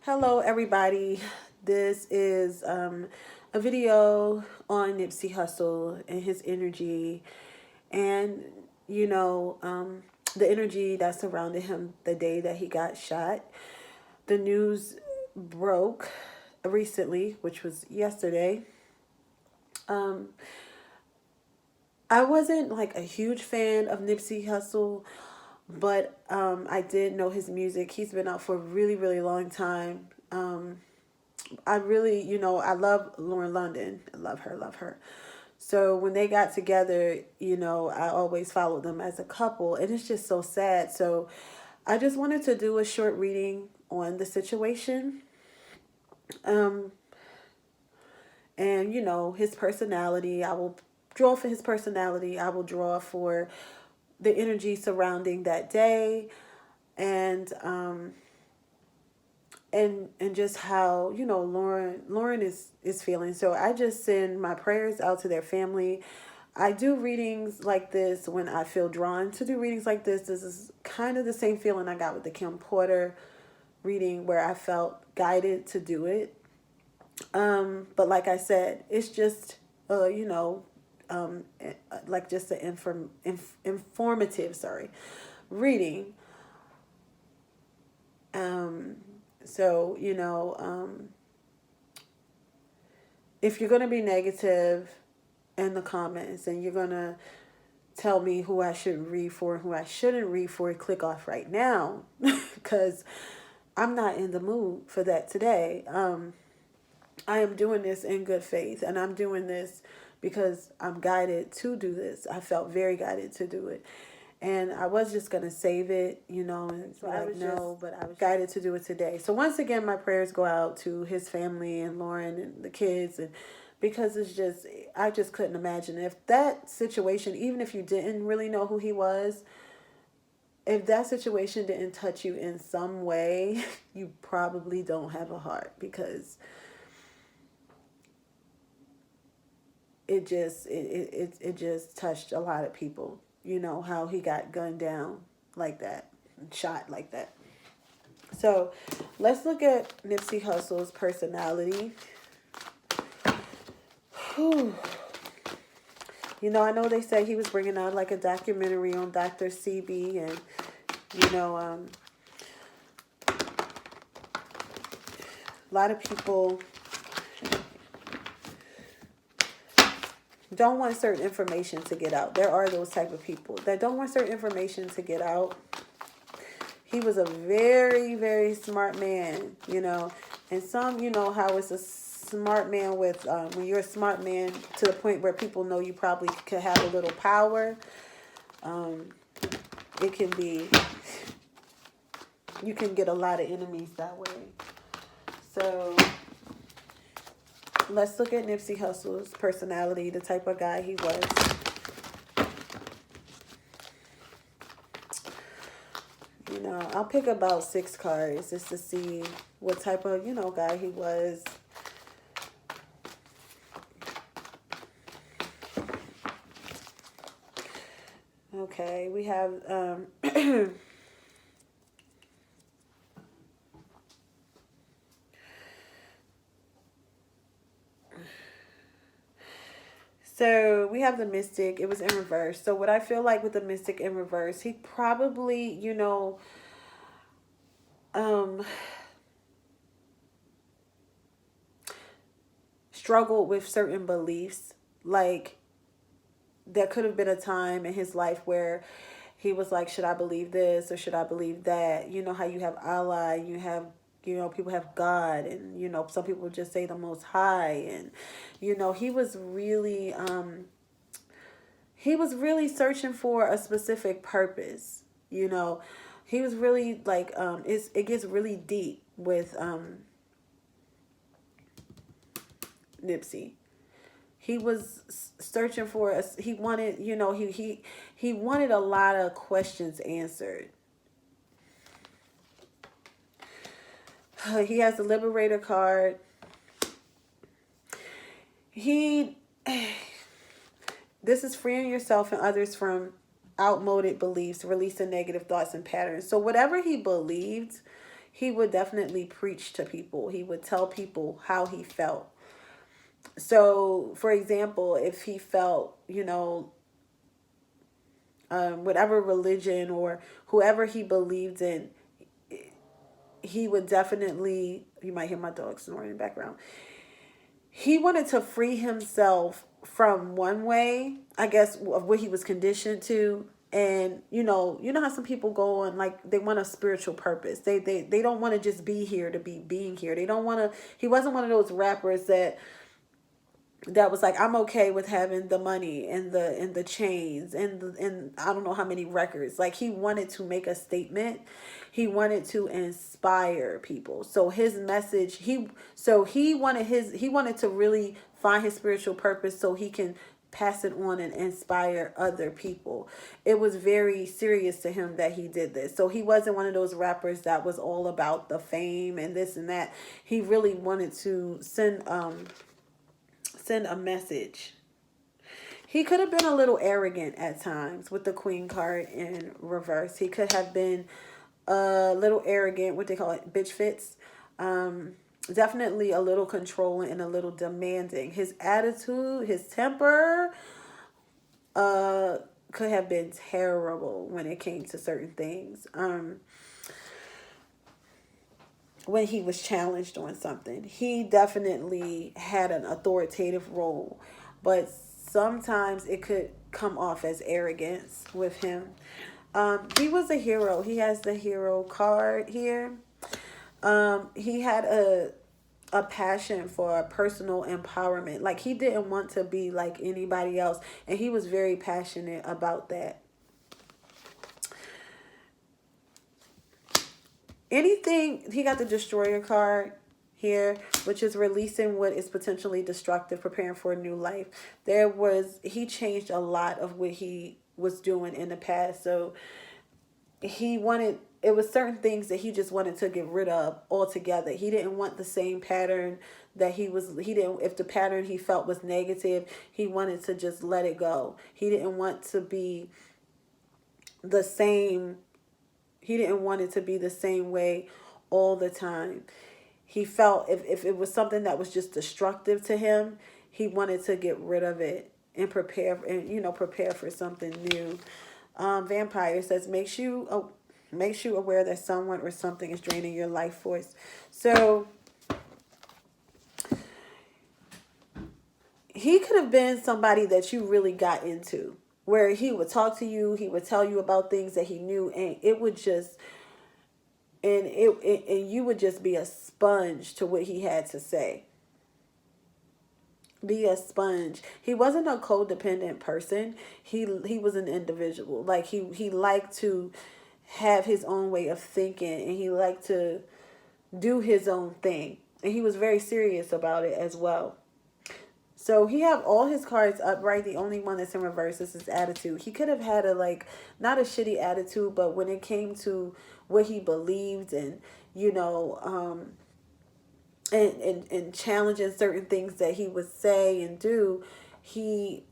Hello, everybody. This is a video on Nipsey Hussle and his energy, and the energy that surrounded him the day that he got shot. The news broke recently, which was yesterday. Um, I wasn't like a huge fan of Nipsey Hussle, but I did know his music. He's been out for a really, really long time. I really, I love Lauren London. I love her, love her. So when they got together, I always followed them as a couple, and it's just so sad. So I just wanted to do a short reading on the situation. Um, and, his personality. I will draw for his personality. I will draw for the energy surrounding that day. And just how Lauren is feeling. So I just send my prayers out to their family. I do readings like this when I feel drawn to do readings like this. This is kind of the same feeling I got with the Kim Porter reading, where I felt guided to do it. But like I said, it's just like just an informative reading. So, if you're going to be negative in the comments and you're going to tell me who I should read for and who I shouldn't read for, click off right now because I'm not in the mood for that today. I am doing this in good faith, and I'm doing this because I'm guided to do this. I felt very guided to do it. And I was just going to save it, and so but I was guided to do it today. So once again, my prayers go out to his family and Lauren and the kids, and because I just couldn't imagine if that situation, even if you didn't really know who he was, if that situation didn't touch you in some way, you probably don't have a heart, because it just touched a lot of people. How he got gunned down like that and shot like that. So let's look at Nipsey Hussle's personality. Whew. I know they said he was bringing out like a documentary on Dr. CB, and a lot of people don't want certain information to get out. There are those type of people that don't want certain information to get out. He was a very, very smart man, and some, how it's a smart man with, when you're a smart man to the point where people know you probably could have a little power, it can be, you can get a lot of enemies that way. So let's look at Nipsey Hussle's personality, the type of guy he was. I'll pick about 6 cards just to see what type of, guy he was. Okay, we have so we have the Mystic. It was in reverse. So what I feel like with the Mystic in reverse, he probably, struggled with certain beliefs. Like, there could have been a time in his life where he was like, should I believe this or should I believe that? You know how you have Allah, you have, people have God, and, some people just say the Most High. And, he was really searching for a specific purpose. He was really like, it gets really deep with Nipsey. He was searching for us. He wanted, he wanted a lot of questions answered. He has the Liberator card. This is freeing yourself and others from outmoded beliefs, releasing negative thoughts and patterns. So whatever he believed, he would definitely preach to people. He would tell people how he felt. So, for example, if he felt, whatever religion or whoever he believed in, he would definitely, you might hear my dog snoring in the background. He wanted to free himself from one way, I guess, of what he was conditioned to. And you know how some people go on, like, they want a spiritual purpose. They don't want to just be here to be being here. They don't want to. He wasn't one of those rappers that was like, I'm okay with having the money and the chains and I don't know how many records. Like, he wanted to make a statement. He wanted to inspire people. So his message, he wanted to really find his spiritual purpose so he can pass it on and inspire other people. It was very serious to him that he did this. So he wasn't one of those rappers that was all about the fame and this and that. He really wanted to send a message. He could have been a little arrogant at times with the Queen card in reverse. He could have been a little arrogant, what they call it, bitch fits. Definitely a little controlling and a little demanding. His attitude, his temper, could have been terrible when it came to certain things. When he was challenged on something, he definitely had an authoritative role, but sometimes it could come off as arrogance with him. He was a hero. He has the hero card here. He had a passion for personal empowerment. Like, he didn't want to be like anybody else, and he was very passionate about that. Anything, he got the destroyer card here, which is releasing what is potentially destructive, preparing for a new life. He changed a lot of what he was doing in the past. So it was certain things that he just wanted to get rid of altogether. He didn't want the same pattern if the pattern he felt was negative, he wanted to just let it go. He didn't want to be the same. He didn't want it to be the same way all the time. He felt if it was something that was just destructive to him, he wanted to get rid of it and prepare for something new. Vampire says, makes you aware that someone or something is draining your life force. So he could have been somebody that you really got into, where he would talk to you, he would tell you about things that he knew, and it would just, and you would just be a sponge to what he had to say. Be a sponge. He wasn't a codependent person. He was an individual. Like, he liked to have his own way of thinking, and he liked to do his own thing, and he was very serious about it as well. So he have all his cards upright. The only one that's in reverse is his attitude. He could have had not a shitty attitude, but when it came to what he believed and, and challenging certain things that he would say and do, he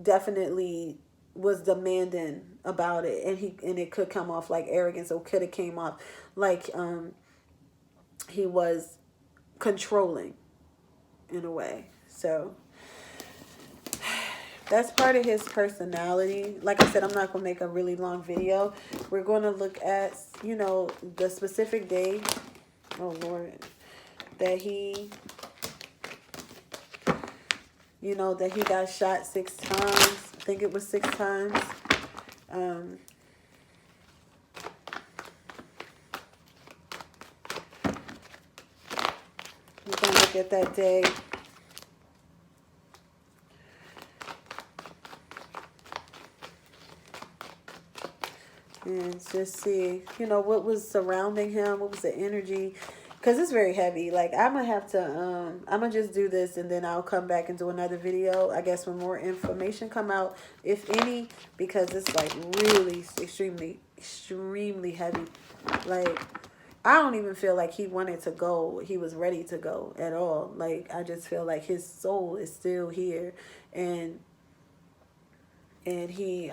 definitely was demanding about it, and it could come off like arrogance, or could have came off like he was controlling in a way. So that's part of his personality. Like I said, I'm not going to make a really long video. We're going to look at, the specific day, oh Lord, that he got shot 6 times. I think it was 6 times. We're going to look at that day. And just see, what was surrounding him, what was the energy. Because it's very heavy. Like, I'm going to have to, I'm going to just do this, and then I'll come back and do another video, I guess, when more information come out, if any, because it's, like, really extremely, extremely heavy. Like, I don't even feel like he wanted to go. He was ready to go at all. Like, I just feel like his soul is still here. And and he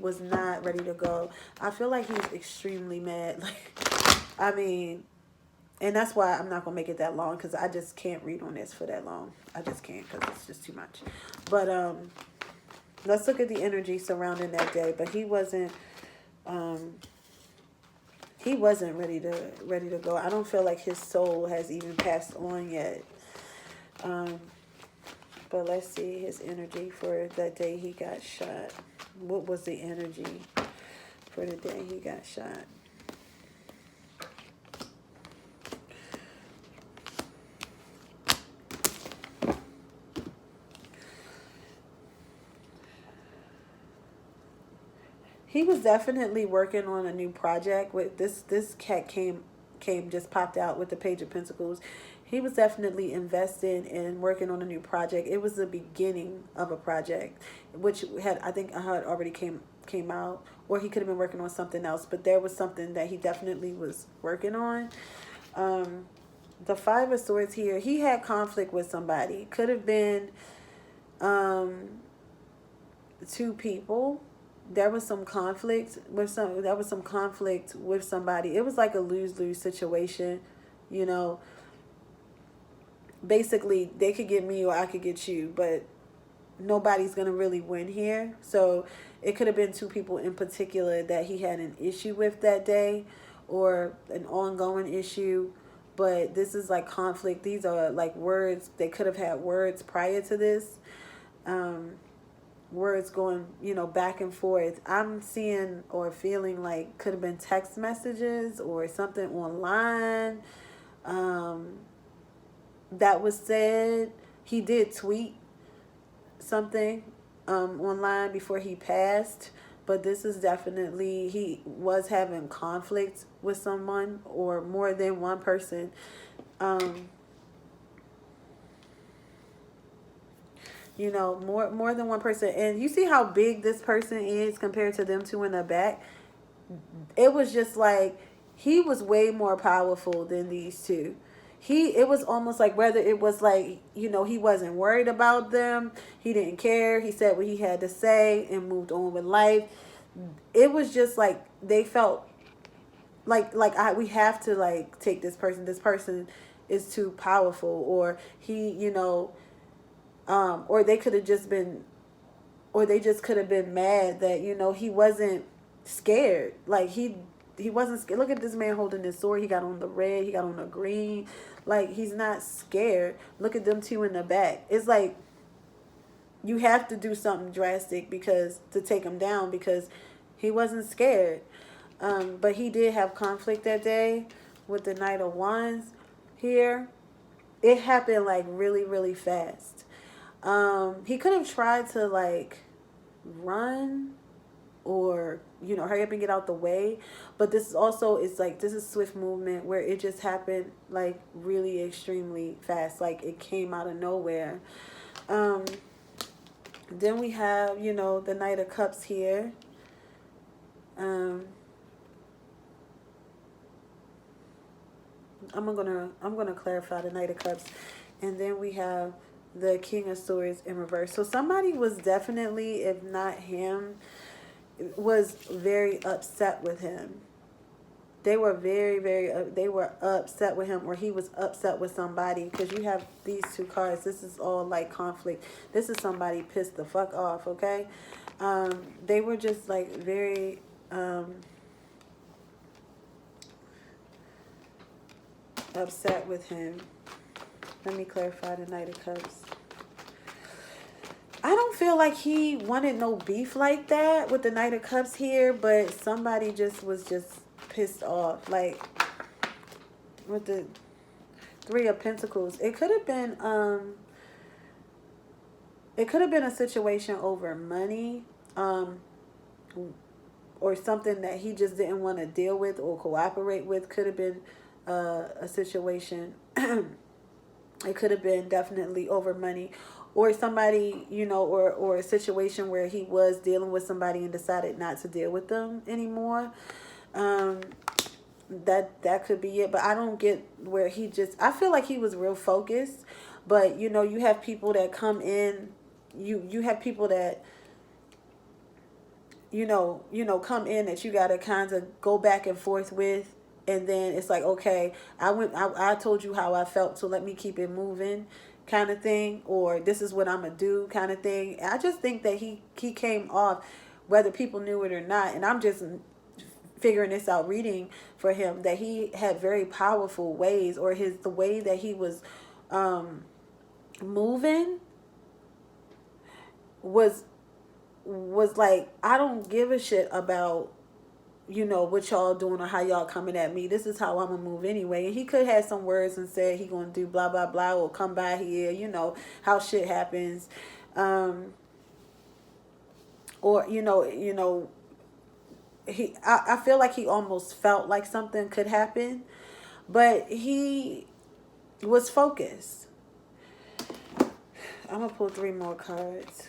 was not ready to go. I feel like he's extremely mad. Like, I mean, and that's why I'm not gonna make it that long, because I just can't read on this for that long. I just can't, because it's just too much. But let's look at the energy surrounding that day. But um, he wasn't ready to go. I don't feel like his soul has even passed on yet. Um, but let's see his energy for that day he got shot. What was the energy for the day he got shot? He was definitely working on a new project. With this cat came just popped out with the Page of Pentacles. He was definitely invested in working on a new project. It was the beginning of a project, which had, I think, had already came out, or he could have been working on something else. But there was something that he definitely was working on. The Five of Swords here. He had conflict with somebody. Could have been two people. There was some conflict with somebody. It was like a lose-lose situation, you know. Basically, they could get me or I could get you, but nobody's gonna really win here. So it could have been two people in particular that he had an issue with that day, or an ongoing issue. But this is like conflict. These are like words. They could have had words prior to this. Words going, back and forth. I'm seeing or feeling like could have been text messages or something online that was said. He did tweet something online before he passed, but this is definitely, he was having conflict with someone or more than one person. More than one person. And you see how big this person is compared to them two in the back? It was just like he was way more powerful than these two. It was almost like, whether it was like, he wasn't worried about them. He didn't care. He said what he had to say and moved on with life. It was just like they felt we have to like take this person. This person is too powerful, or or they could have just been, or they just could have been mad that he wasn't scared. Like he wasn't scared. Look at this man holding his sword. He got on the red. He got on the green. Like, he's not scared. Look at them two in the back. It's like you have to do something drastic to take him down, because he wasn't scared. But he did have conflict that day with the Knight of Wands here. It happened like really, really fast. He could have tried to like run or hurry up and get out the way, but this is also, it's like, this is swift movement where it just happened like really extremely fast, like it came out of nowhere. Then we have the Knight of Cups here. I'm gonna clarify the Knight of Cups, and then we have the King of Swords in reverse. So somebody was definitely, if not him, was very upset with him. They were very, very, they were upset with him, or he was upset with somebody, because you have these two cards. This is all like conflict. This is somebody pissed the fuck off, okay? They were just like very, upset with him. Let me clarify the Knight of Cups. I don't feel like he wanted no beef like that with the Knight of Cups here, but somebody was just pissed off. Like, with the Three of Pentacles, it could have been a situation over money, or something that he just didn't want to deal with or cooperate with. Could have been a situation. It could have been definitely over money, or somebody, or a situation where he was dealing with somebody and decided not to deal with them anymore. That could be it. But I don't get where I feel like he was real focused. But you have people that come in, you have people that come in that you got to kind of go back and forth with, and then it's like, okay, I told you how I felt, so let me keep it moving, kind of thing, or this is what I'm gonna do, kind of thing. I just think that he came off, whether people knew it or not, and I'm just figuring this out reading for him, that he had very powerful ways, or the way that he was moving was like, I don't give a shit about what y'all doing or how y'all coming at me. This is how I'm gonna move anyway. And he could have some words and said he gonna do blah blah blah, or come by here, how shit happens. Or I feel like he almost felt like something could happen, but he was focused. I'm gonna pull 3 more cards.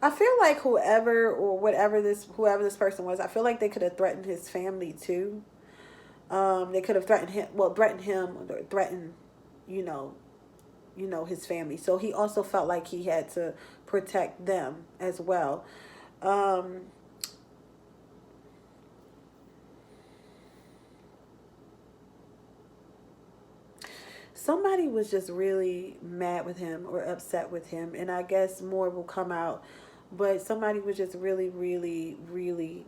I feel like whoever this person was, I feel like they could have threatened his family too. They could have threatened him. Well, threatened him, or threatened, you know, his family. So he also felt like he had to protect them as well. Um, Somebody was just really mad with him or upset with him, and I guess more will come out. But somebody was just really, really, really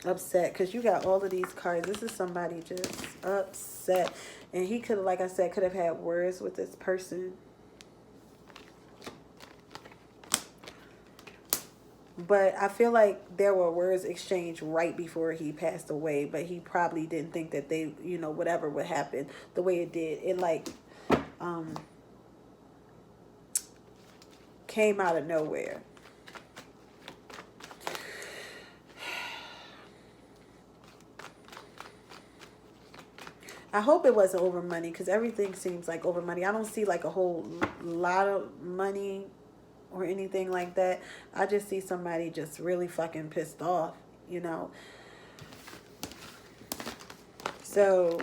upset, because you got all of these cards. This is somebody just upset, and he could, like I said, could have had words with this person. But I feel like there were words exchanged right before he passed away, but he probably didn't think that they, whatever would happen the way it did. It like came out of nowhere. I hope it wasn't over money, because everything seems like over money. I don't see like a whole lot of money or anything like that. I just see somebody just really fucking pissed off, So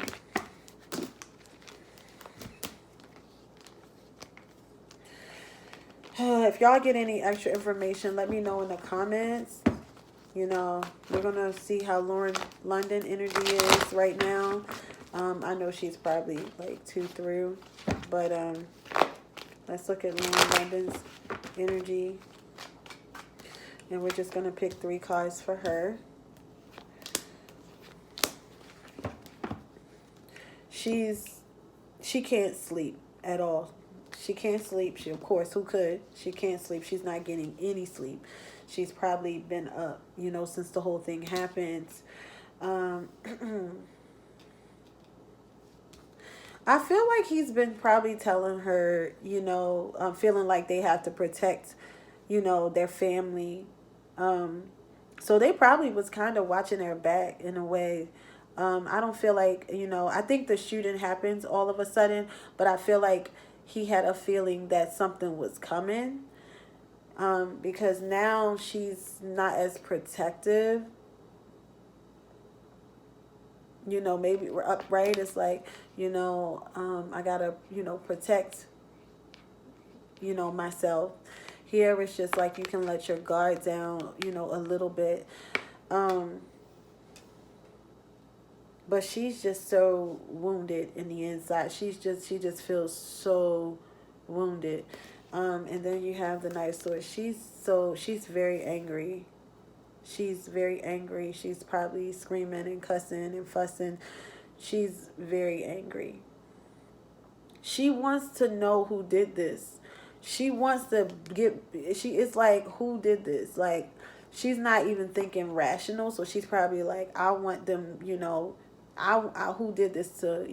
if y'all get any extra information, let me know in the comments. We're going to see how Lauren London energy is right now. I know she's probably like 2 through, but let's look at Lauren London's energy. And we're just going to pick 3 cards for her. She can't sleep at all. She can't sleep. Of course, who could? She can't sleep. She's not getting any sleep. She's probably been up, since the whole thing happened. I feel like he's been probably telling her, feeling like they have to protect, their family. So they probably was kind of watching their back in a way. I don't feel like, I think the shooting happens all of a sudden, but I feel like he had a feeling that something was coming. Because now she's not as protective. Maybe we're upright. It's like, I gotta, protect, myself. Here it's just like you can let your guard down, a little bit. But she's just so wounded in the inside. She just feels so wounded. And then you have the Knight of Swords. She's very angry. She's very angry. She's probably screaming and cussing and fussing. She's very angry. She wants to know who did this. She wants to it's like, who did this? Like, she's not even thinking rational. So she's probably like, I want them, I who did this to,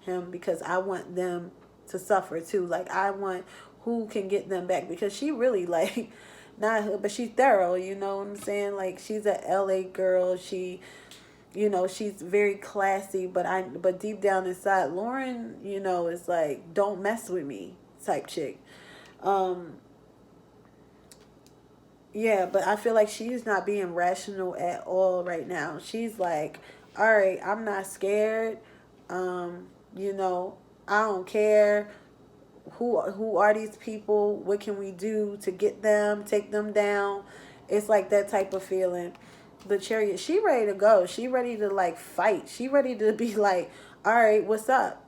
him, because I want them to suffer too. Like, I want who can get them back, because she really like, not, but she's thorough, you know what I'm saying? Like, she's a LA girl. She's very classy, but deep down inside, Lauren, is like, don't mess with me type chick. Yeah, but I feel like she's not being rational at all right now. She's like, all right, I'm not scared. Um, you know, I don't care who are these people? What can we do to get them, take them down? It's like that type of feeling. The Chariot, she ready to go. She ready to like fight. She ready to be like, all right, what's up?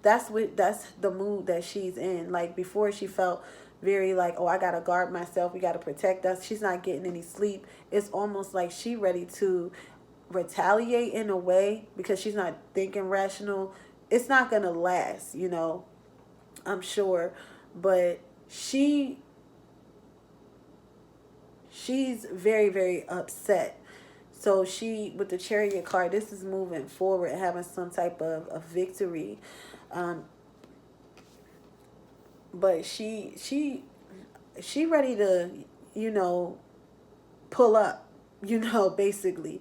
That's the mood that she's in. Like before, she felt very like, oh, I gotta guard myself. We gotta protect us. She's not getting any sleep. It's almost like she ready to retaliate in a way because she's not thinking rational. It's not gonna last. I'm sure, but she's very, very upset. So she, with the Chariot card, this is moving forward, having some type of victory. Um, but she ready to, you know, pull up, basically,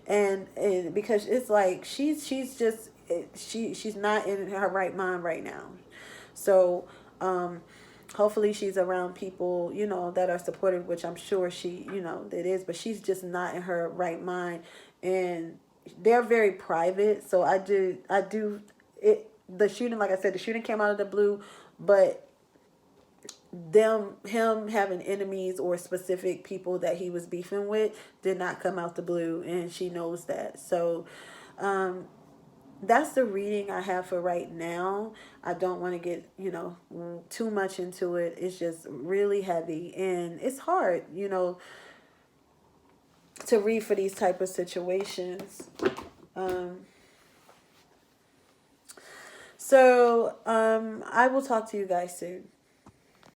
and because it's like she's just she's not in her right mind right now. So hopefully she's around people, that are supportive, which I'm sure that is, but she's just not in her right mind. And they're very private. So I do it. The shooting, like I said, the shooting came out of the blue, but him having enemies or specific people that he was beefing with did not come out the blue, and she knows that. So um that's the reading I have for right now. I don't want to get, too much into it. It's just really heavy and it's hard, to read for these type of situations. Um, so I will talk to you guys soon.